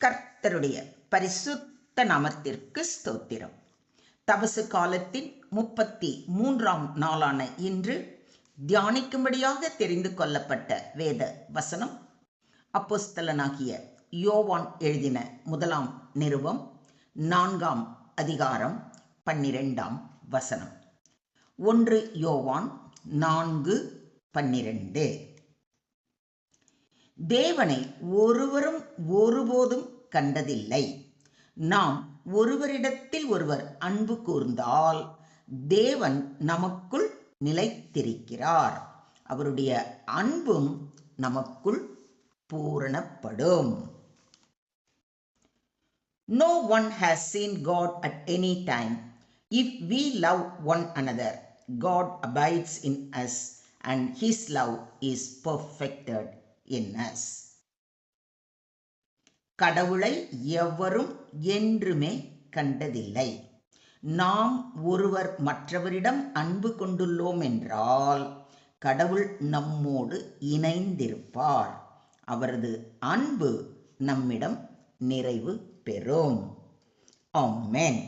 கர்த்தருடைய பரிசுத்த நாமத்திற்கு ஸ்தோத்திரம். தபசு காலத்தின் 33ஆம் நாளான இன்று தியானிக்கும்படியாக தெரிந்து கொள்ளப்பட்ட வேத வசனம் அப்போஸ்தலனாகிய யோவான் எழுதின 1ஆம் நிருபம் 4ஆம் அதிகாரம் 12ஆம் வசனம். 1 யோவான் 4:12. தேவனை ஒருவரும் ஒருபோதும் கண்டதில்லை. நாம் ஒருவரிடத்தில் ஒருவர் அன்பு கூர்ந்தால் தேவன் நமக்குள் நிலைத்திருக்கிறார். அவருடைய அன்பும் நமக்குள் பூரணப்படும். No one has seen God at any time. If we love one another, God abides in us, and His love is perfected in us. கடவுளை எவரும் என்றுமே கண்டதில்லை. நாம் ஒருவர் மற்றவரிடம் அன்பு கொண்டுள்ளோம் என்றால் கடவுள் நம்மோடு இணைந்திருப்பார். அவரது அன்பு நம்மிடம் நிறைவு பெறும். ஆமென்.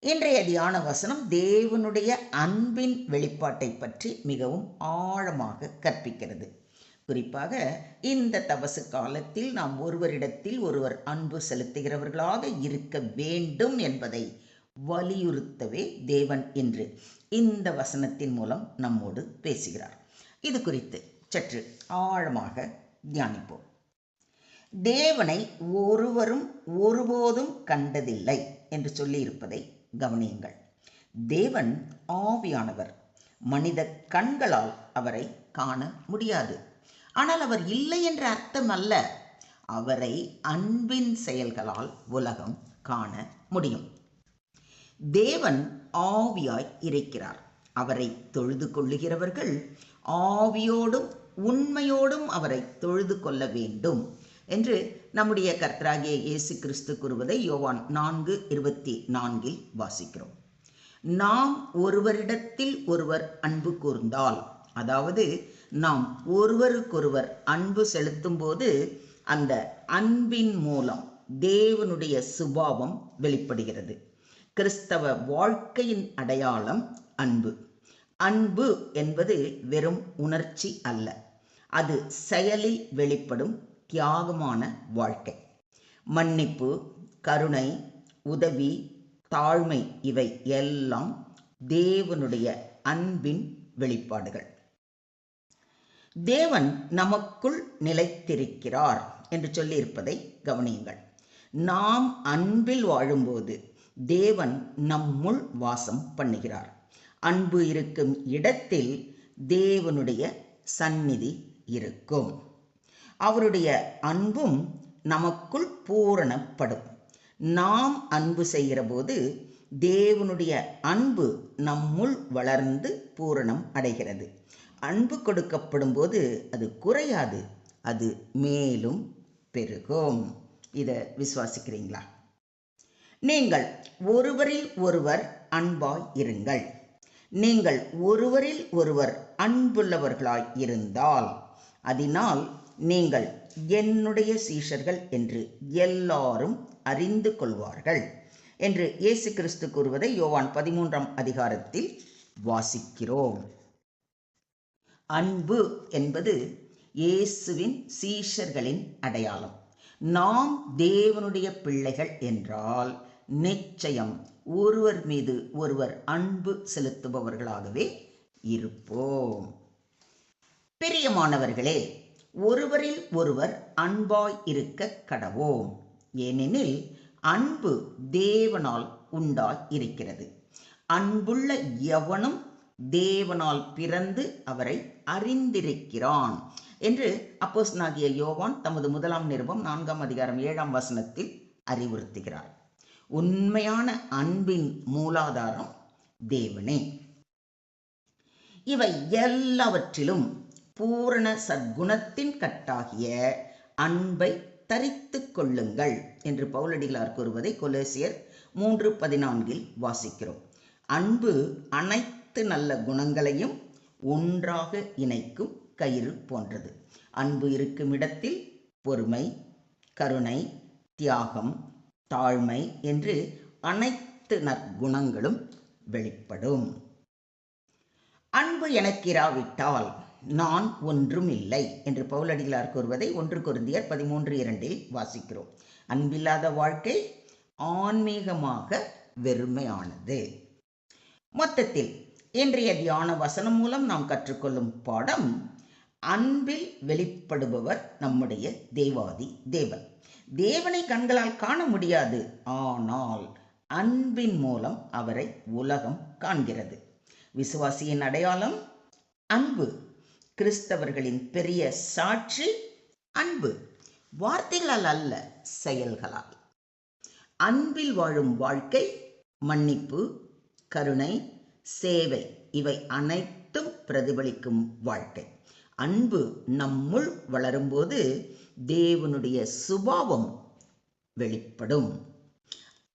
இன்றைய தியான வசனம் தேவனுடைய அன்பின் வெளிப்பாட்டை பற்றி மிகவும் ஆழமாக கற்பிக்கிறது. குறிப்பாக இந்த தபசு காலத்தில் நாம் ஒருவரிடத்தில் ஒருவர் அன்பு செலுத்துகிறவர்களாக இருக்க வேண்டும் என்பதை வலியுறுத்தவே தேவன் இன்று இந்த வசனத்தின் மூலம் நம்மோடு பேசுகிறார். இது குறித்து சற்று ஆழமாக தியானிப்போம். தேவனை ஒருவரும் ஒருபோதும் கண்டதில்லை என்று சொல்லியிருப்பதை கவனியுங்கள். தேவன் ஆவியானவர். மனித கண்களால் அவரை காண முடியாது. ஆனால் அவர் இல்லை என்ற அர்த்தம் அல்ல. அவரை அன்பின் செயல்களால் உலகம் காண முடியும். தேவன் ஆவியாய் இருக்கிறார். அவரை தொழுது கொள்ளுகிறவர்கள் ஆவியோடும் உண்மையோடும் அவரை தொழுது கொள்ள வேண்டும் என்று நம்முடைய கர்த்தராகிய இயேசு கிறிஸ்து கூறுவதை யோவான் 4:24 வாசிக்கிறோம். நாம் ஒருவரிடத்தில் ஒருவர் அன்பு கூர்ந்தால், அதாவது நாம் ஒருவருக்கொருவர் அன்பு செலுத்தும் போது அந்த அன்பின் மூலம் தேவனுடைய சுபாவம் வெளிப்படுகிறது. கிறிஸ்தவ வாழ்க்கையின் அடையாளம் அன்பு. அன்பு என்பது வெறும் உணர்ச்சி அல்ல, அது செயலில் வெளிப்படும் தியாகமான வாழ்க்கை. மன்னிப்பு, கருணை, உதவி, தாழ்மை இவை எல்லாம் தேவனுடைய அன்பின் வெளிப்பாடுகள். தேவன் நமக்குள் நிலைத்திருக்கிறார் என்று சொல்லியிருப்பதை கவனியுங்கள். நாம் அன்பில் வாழும்போது தேவன் நம்முள் வாசம் பண்ணுகிறார். அன்பு இருக்கும் இடத்தில் தேவனுடைய சந்நிதி இருக்கும். அவருடைய அன்பும் நமக்குள் பூரணப்படும். நாம் அன்பு செய்கிற போது தேவனுடைய அன்பு நம்முள் வளர்ந்து பூரணம் அடைகிறது. அன்பு கொடுக்கப்படும் போது அது குறையாது, அது மேலும் பெருகும். இதை விசுவாசிக்கிறீங்களா? நீங்கள் ஒருவரில் ஒருவர் அன்பாய் இருங்கள். நீங்கள் ஒருவரில் ஒருவர் அன்புள்ளவர்களாய் இருந்தால் அதனால் நீங்கள் என்னுடைய சீஷர்கள் என்று எல்லாரும் அறிந்து கொள்வார்கள் என்று இயேசு கிறிஸ்து கூறுவதை யோவான் 13ஆம் அதிகாரத்தில் வாசிக்கிறோம். அன்பு என்பது இயேசுவின் சீஷர்களின் அடையாளம். நாம் தேவனுடைய பிள்ளைகள் என்றால் நிச்சயம் ஒருவர் மீது ஒருவர் அன்பு செலுத்துபவர்களாகவே இருப்போம். பிரியமானவர்களே, ஒருவரில் ஒருவர் அன்பாய் இருக்க கடவோம். ஏனெனில் அன்பு தேவனால் உண்டாய் இருக்கிறது. அன்புள்ள எவனும் தேவனால் பிறந்து அவரை அறிந்திருக்கிறான் என்று அப்போஸ்தலனாகிய யோவான் தமது 1ஆம் நிருபம் 4ஆம் அதிகாரம் 7ஆம் வசனத்தில் அறிவுறுத்துகிறார். உண்மையான அன்பின் மூலாதாரம் தேவனே. இவை எல்லாவற்றிலும் பூரண சற்குணத்தின் கட்டாகிய அன்பை தரித்து கொள்ளுங்கள் என்று பவுலடிகளார் கூறுவதை கொலோசியர் 3:14 வாசிக்கிறோம். அன்பு அனைத்து நல்ல குணங்களையும் ஒன்றாக இணைக்கும் கயிறு போன்றது. அன்பு இருக்கும் இடத்தில் பொறுமை, கருணை, தியாகம், தாழ்மை என்று அனைத்து நற்குணங்களும் வெளிப்படும். அன்பு எனக்கிராவிட்டால் நான் ஒன்றும் இல்லை என்று பவுலடிகளார் கூறுவதை 1 கொரிந்தியர் 13:2 வாசிக்கிறோம். அன்பில்லாத வாழ்க்கை ஆன்மீகமாக வெறுமையானது. மொத்தத்தில் இன்றைய தியான வசனம் மூலம் நாம் கற்றுக்கொள்ளும் பாடம், அன்பில் வெளிப்படுபவர் நம்முடைய தேவாதி தேவன். தேவனை கண்களால் காண முடியாது, ஆனால் அன்பின் மூலம் அவரை உலகம் காண்கிறது. விசுவாசியின் அடையாளம் அன்பு. கிறிஸ்தவர்களின் பெரிய சாட்சி அன்பு. வார்த்தைகளால் அல்ல, செயல்களால். அன்பில் வாழும் வாழ்க்கை மன்னிப்பு, கருணை, சேவை இவை அனைத்தும் பிரதிபலிக்கும் வாழ்க்கை. அன்பு நம்முள் வளரும்போது தேவனுடைய சுபாவம் வெளிப்படும்.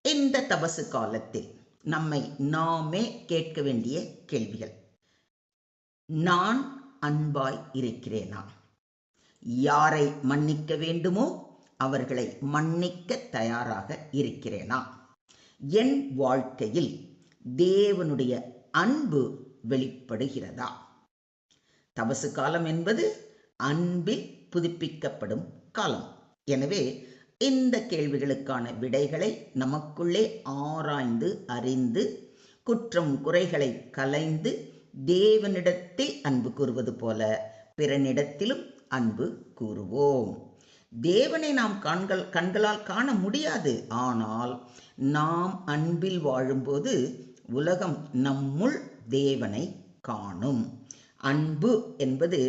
இந்த தபசு காலத்தில் நம்மை நாமே கேட்க வேண்டிய கேள்விகள்: நான் அன்பாய் இருக்கிறேனா? யாரை மன்னிக்க வேண்டுமோ அவர்களை மன்னிக்க தயாராக இருக்கிறேனா? என் வாழ்க்கையில் தேவனுடைய அன்பு வெளிப்படுகிறதா? தபசு காலம் என்பது அன்பில் புதுப்பிக்கப்படும் காலம். எனவே இந்த கேள்விகளுக்கான விடைகளை நமக்குள்ளே ஆராய்ந்து அறிந்து, குற்றம் குறைகளை களைந்து, தேவனிடத்தில் அன்பு கூறுவது போல பிறனிடத்திலும் அன்பு கூறுவோம். தேவனை நாம் கண்களால் காண முடியாது, ஆனால் நாம் அன்பில் வாழும்போது உலகம் நம்முள் தேவனை காணும். அன்பு என்பது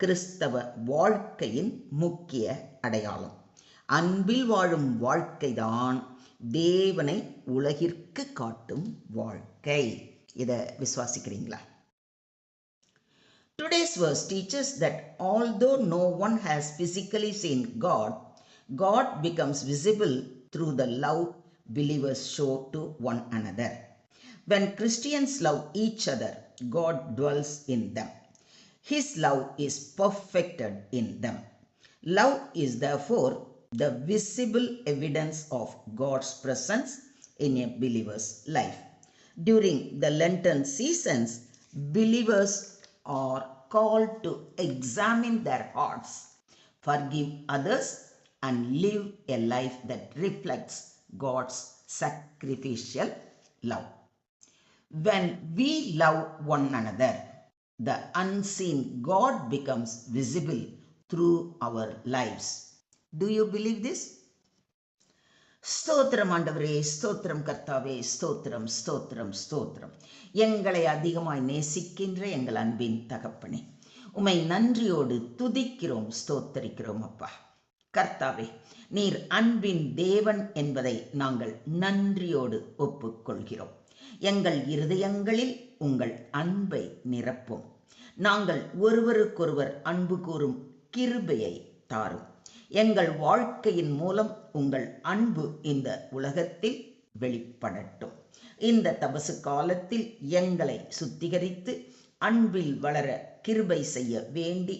கிறிஸ்தவ வாழ்க்கையின் முக்கிய அடையாளம். அன்பில் வாழும் வாழ்க்கைதான் தேவனை உலகிற்கு காட்டும் வாழ்க்கை. இதை விசுவாசிக்கிறீங்களா? Today's verse teaches that although no one has physically seen God, God becomes visible through the love believers show to one another. When Christians love each other, God dwells in them. His love is perfected in them. Love is therefore the visible evidence of God's presence in a believer's life. During the Lenten seasons, believers are called to examine their hearts, forgive others, and live a life that reflects God's sacrificial love. When we love one another, the unseen God becomes visible through our lives. Do you believe this? ஸ்தோத்திரம் ஆண்டவரே, ஸ்தோத்திரம் கர்த்தாவே, ஸ்தோத்திரம் ஸ்தோத்திரம் ஸ்தோத்திரம். எங்களை அதிகமாய் நேசிக்கின்ற எங்கள் அன்பின் தகப்பனே, உம்மை நன்றியோடு துதிக்கிறோம், ஸ்தோத்தரிக்கிறோம் அப்பா. கர்த்தாவே, நீர் அன்பின் தேவன் என்பதை நாங்கள் நன்றியோடு ஒப்புக்கொள்கிறோம். எங்கள் இருதயங்களில் உங்கள் அன்பை நிரப்பும். நாங்கள் ஒருவருக்கொருவர் அன்பு கூறும் கிருபையை தாரும். எங்கள் வாழ்க்கையின் மூலம் உங்கள் அன்பு இந்த உலகத்தில் வெளிப்படட்டும். இந்த தபசு காலத்தில் எங்களை சுத்திகரித்து அன்பில் வளர கிருபை செய்ய வேண்டி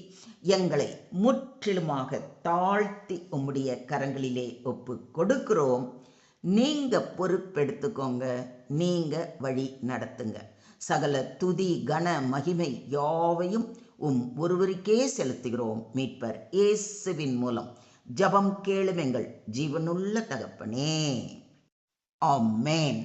எங்களை முற்றிலுமாக தாழ்த்தி உம்முடைய கரங்களிலே ஒப்பு கொடுக்கிறோம். நீங்க பொறுப்பெடுத்துக்கோங்க, நீங்க வழி நடத்துங்க. சகல துதி கன மகிமை யாவையும் ஒருவருக்கே செலுத்துகிறோம். மீட்பர் இயேசுவின் மூலம் ஜெபம் கேளும் எங்கள் ஜீவனுள்ள தகப்பனே, ஆமென்.